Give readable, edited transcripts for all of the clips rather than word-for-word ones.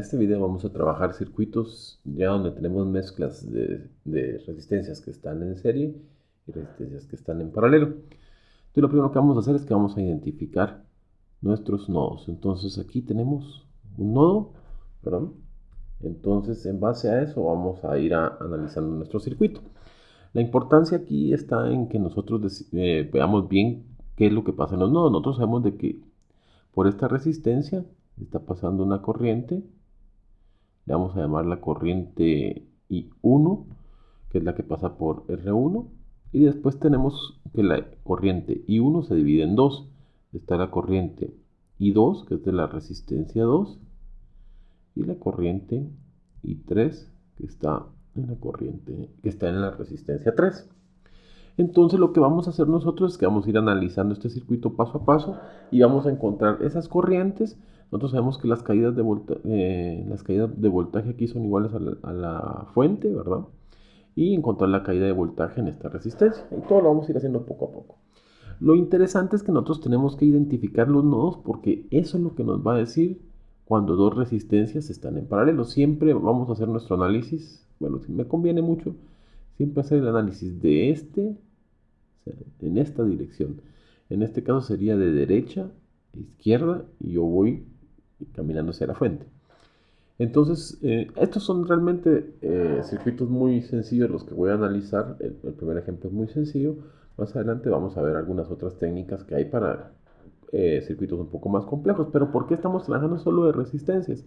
este video vamos a trabajar circuitos ya donde tenemos mezclas de resistencias que están en serie y resistencias que están en paralelo. Entonces lo primero que vamos a hacer es que vamos a identificar nuestros nodos. Entonces aquí tenemos un nodo, perdón. Entonces en base a eso vamos a ir analizando nuestro circuito. La importancia aquí está en que nosotros veamos bien qué es lo que pasa en los nodos. Nosotros sabemos de que por esta resistencia está pasando una corriente, le vamos a llamar la corriente I1, que es la que pasa por R1, y después tenemos que la corriente I1 se divide en dos. Está la corriente I2, que es de la resistencia 2, y la corriente I3, que está en la resistencia 3. Entonces lo que vamos a hacer nosotros es que vamos a ir analizando este circuito paso a paso y vamos a encontrar esas corrientes. Nosotros sabemos que las caídas de voltaje aquí son iguales a la fuente, ¿verdad? Y encontrar la caída de voltaje en esta resistencia. Y todo lo vamos a ir haciendo poco a poco. Lo interesante es que nosotros tenemos que identificar los nodos porque eso es lo que nos va a decir cuando dos resistencias están en paralelo. Siempre vamos a hacer nuestro análisis. Bueno, si me conviene mucho siempre hacer el análisis de en esta dirección. En este caso sería de derecha a izquierda y yo voy caminando hacia la fuente. Entonces, estos son realmente circuitos muy sencillos los que voy a analizar. El primer ejemplo es muy sencillo. Más adelante vamos a ver algunas otras técnicas que hay para circuitos un poco más complejos. Pero ¿por qué estamos trabajando solo de resistencias?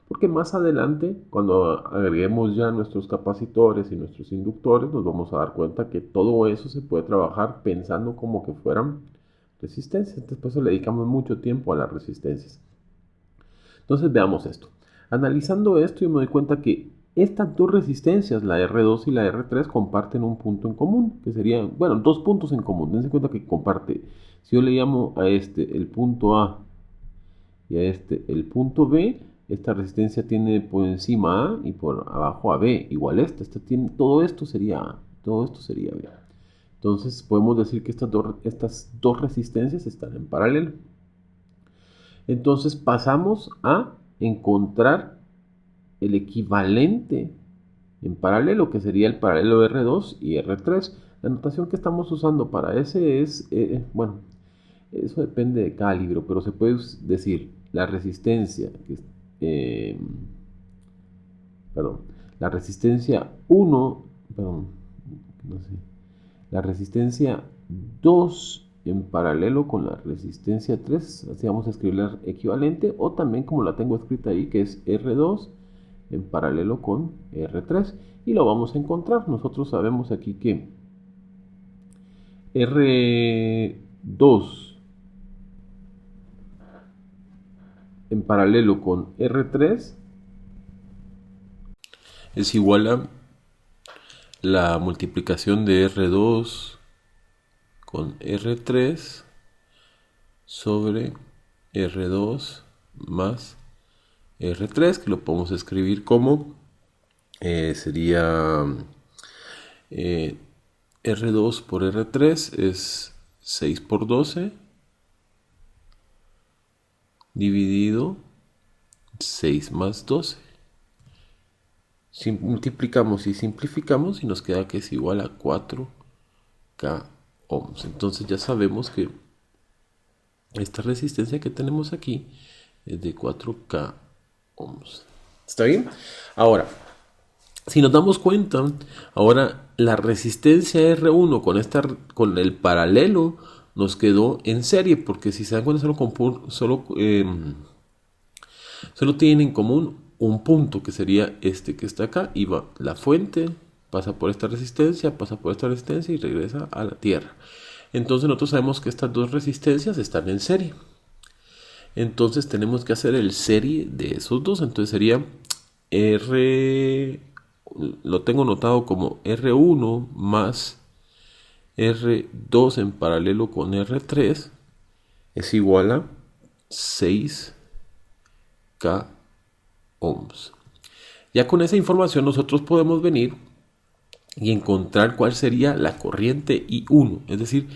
Porque más adelante, cuando agreguemos ya nuestros capacitores y nuestros inductores, nos vamos a dar cuenta que todo eso se puede trabajar pensando como que fueran resistencias. Entonces, por eso le dedicamos mucho tiempo a las resistencias. Entonces, veamos esto. Analizando esto, yo me doy cuenta que estas dos resistencias, la R2 y la R3, comparten un punto en común, que serían, bueno, dos puntos en común. Dense cuenta que comparte, si yo le llamo a este el punto A y a este el punto B, esta resistencia tiene por encima A y por abajo a B, igual todo esto sería A, todo esto sería B. Entonces podemos decir que estas dos resistencias están en paralelo. Entonces pasamos a encontrar el equivalente en paralelo, que sería el paralelo R2 y R3. La notación que estamos usando para ese es, bueno, eso depende de cada libro, pero se puede decir la resistencia la resistencia 1, la resistencia 2 en paralelo con la resistencia 3, así vamos a escribirla equivalente, o también como la tengo escrita ahí, que es R2 en paralelo con R3, y lo vamos a encontrar. Nosotros sabemos aquí que R2 en paralelo con R3 es igual a la multiplicación de R2 con R3 sobre R2 más R3, que lo podemos escribir como sería R2 por R3 es 6 por 12 dividido 6 más 12. Multiplicamos y simplificamos y nos queda que es igual a 4K ohms. Entonces ya sabemos que esta resistencia que tenemos aquí es de 4K ohms. ¿Está bien? Ahora, si nos damos cuenta, ahora la resistencia R1 con el paralelo nos quedó en serie, porque si se dan cuenta solo tienen en común un punto, que sería este que está acá, y va la fuente, pasa por esta resistencia y regresa a la Tierra. Entonces nosotros sabemos que estas dos resistencias están en serie. Entonces tenemos que hacer el serie de esos dos. Entonces sería lo tengo notado como R1 más R2 en paralelo con R3 es igual a 6K ohms. Ya con esa información nosotros podemos venir y encontrar cuál sería la corriente I1, es decir,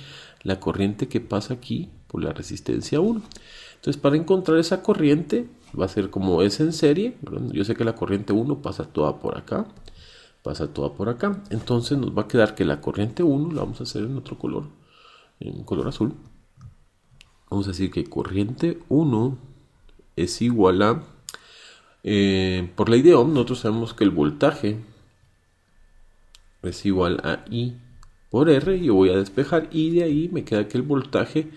la corriente que pasa aquí por la resistencia 1. Entonces, para encontrar esa corriente, va a ser como es en serie, ¿verdad? Yo sé que la corriente 1 pasa toda por acá, pasa toda por acá. Entonces nos va a quedar que la corriente 1 la vamos a hacer en otro color, en color azul. Vamos a decir que corriente 1 es igual a, por ley de Ohm, nosotros sabemos que el voltaje es igual a I por R. Yo voy a despejar y de ahí me queda que el voltaje,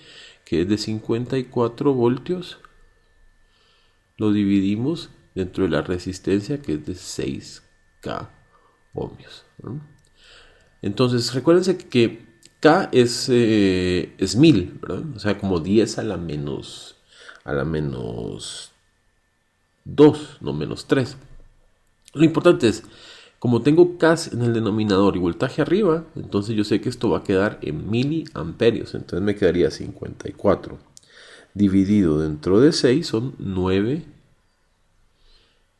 que es de 54 voltios, lo dividimos dentro de la resistencia, que es de 6K ohmios, ¿no? Entonces recuérdense que K es 1000, ¿verdad? O sea, como 10 a la menos 2, no menos 3. Lo importante es, como tengo K en el denominador y voltaje arriba, entonces yo sé que esto va a quedar en miliamperios. Entonces me quedaría 54 dividido dentro de 6 son 9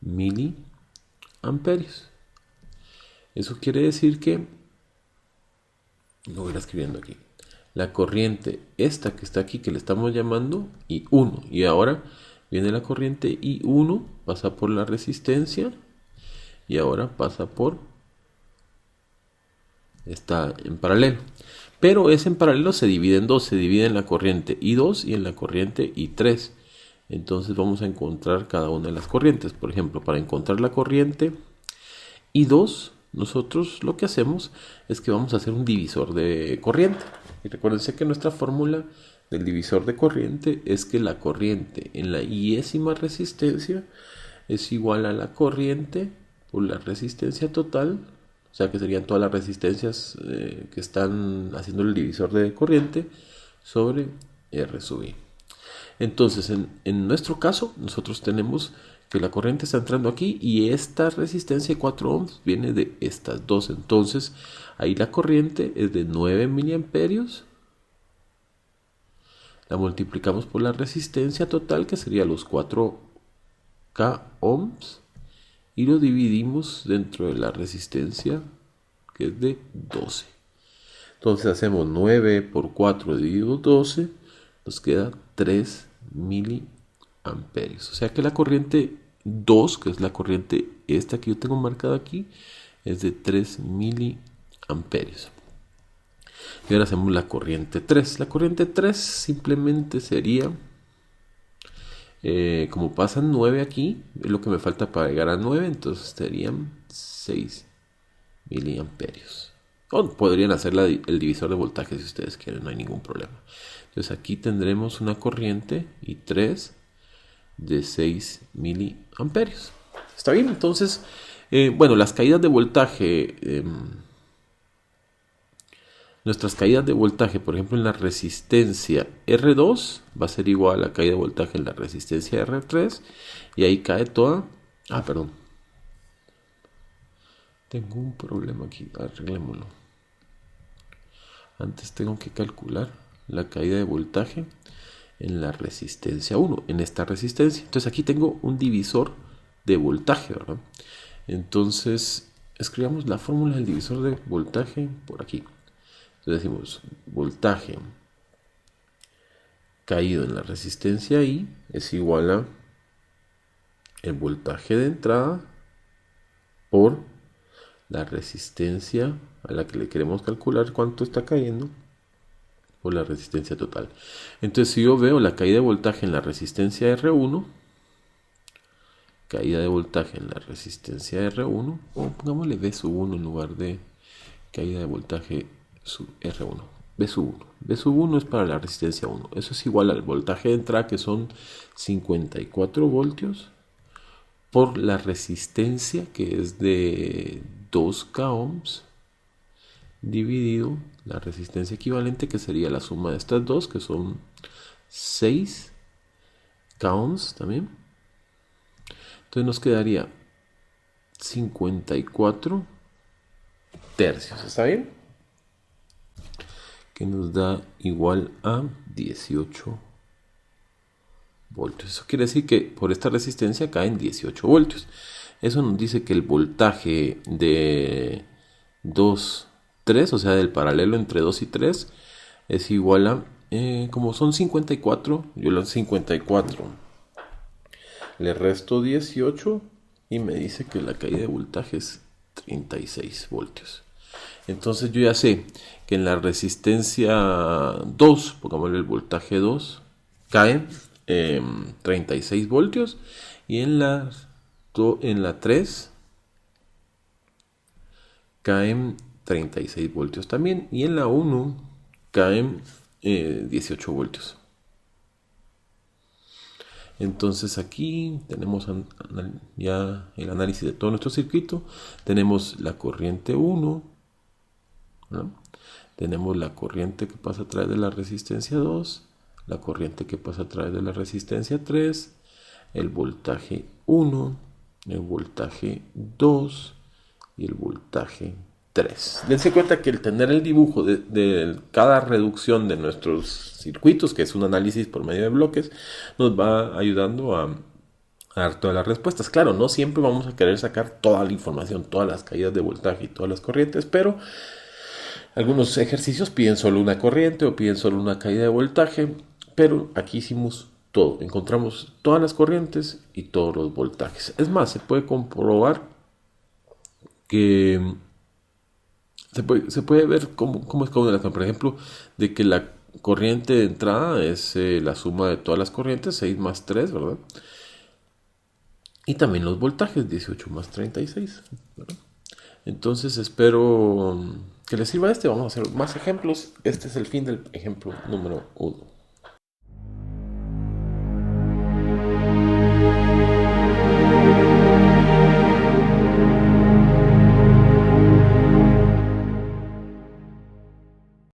miliamperios. Eso quiere decir que, lo voy a ir escribiendo aquí, la corriente esta que está aquí, que le estamos llamando I1, y ahora viene la corriente I1, pasa por la resistencia, y ahora pasa por, está en paralelo. Pero ese en paralelo se divide en dos, se divide en la corriente I2 y en la corriente I3. Entonces vamos a encontrar cada una de las corrientes. Por ejemplo, para encontrar la corriente I2, nosotros lo que hacemos es que vamos a hacer un divisor de corriente. Y recuérdense que nuestra fórmula del divisor de corriente es que la corriente en la iésima resistencia es igual a la corriente por la resistencia total, o sea que serían todas las resistencias que están haciendo el divisor de corriente sobre R sub I. Entonces, en nuestro caso, nosotros tenemos que la corriente está entrando aquí y esta resistencia de 4 ohms viene de estas dos. Entonces, ahí la corriente es de 9 miliamperios. La multiplicamos por la resistencia total, que sería los 4K ohms, y lo dividimos dentro de la resistencia, que es de 12. Entonces hacemos 9 por 4 dividido 12, nos queda 3 miliamperios. O sea que la corriente 2, que es la corriente esta que yo tengo marcada aquí, es de 3 miliamperios. Y ahora hacemos la corriente 3. La corriente 3 simplemente sería, como pasan 9 aquí, es lo que me falta para llegar a 9, entonces serían 6 miliamperios. O podrían hacer el divisor de voltaje si ustedes quieren, no hay ningún problema. Entonces aquí tendremos una corriente I3 de 6 miliamperios. ¿Está bien? Entonces, bueno, las caídas de voltaje, nuestras caídas de voltaje, por ejemplo, en la resistencia R2 va a ser igual a la caída de voltaje en la resistencia R3, y ahí cae toda. Ah, perdón. Tengo un problema aquí, arreglémoslo. Antes tengo que calcular la caída de voltaje en la resistencia 1, en esta resistencia. Entonces aquí tengo un divisor de voltaje, ¿verdad? Entonces escribamos la fórmula del divisor de voltaje por aquí. Entonces decimos voltaje caído en la resistencia I es igual a el voltaje de entrada por la resistencia a la que le queremos calcular cuánto está cayendo por la resistencia total. Entonces si yo veo la caída de voltaje en la resistencia R1, caída de voltaje en la resistencia R1, o pongámosle V sub 1 en lugar de caída de voltaje sub R1. V sub 1. V sub 1 es para la resistencia 1. Eso es igual al voltaje de entrada, que son 54 voltios, por la resistencia, que es de 2K ohms, dividido la resistencia equivalente, que sería la suma de estas dos, que son 6K ohms también. Entonces nos quedaría 54 tercios. ¿Está bien? Que nos da igual a 18 voltios. Eso quiere decir que por esta resistencia caen 18 voltios. Eso nos dice que el voltaje de 2, 3, o sea, del paralelo entre 2 y 3, es igual a como son 54, yo las 54 le resto 18 y me dice que la caída de voltaje es 36 voltios. Entonces yo ya sé que en la resistencia 2, pongámosle el voltaje 2, cae 36 voltios y en la 3 caen 36 voltios también y en la 1 caen 18 voltios. Entonces aquí tenemos ya el análisis de todo nuestro circuito. Tenemos la corriente 1, ¿no? Tenemos la corriente que pasa a través de la resistencia 2, la corriente que pasa a través de la resistencia 3, el voltaje 1, el voltaje 2 y el voltaje 3. Dense cuenta que el tener el dibujo de cada reducción de nuestros circuitos, que es un análisis por medio de bloques, nos va ayudando a dar todas las respuestas. Claro, no siempre vamos a querer sacar toda la información, todas las caídas de voltaje y todas las corrientes, pero algunos ejercicios piden solo una corriente o piden solo una caída de voltaje, pero aquí hicimos todo. Encontramos todas las corrientes y todos los voltajes. Es más, se puede comprobar que se puede ver cómo es cada una de las, por ejemplo, de que la corriente de entrada es la suma de todas las corrientes, 6 más 3, ¿verdad? Y también los voltajes, 18 más 36, ¿verdad? Entonces espero que les sirva este. Vamos a hacer más ejemplos. Este es el fin del ejemplo número 1.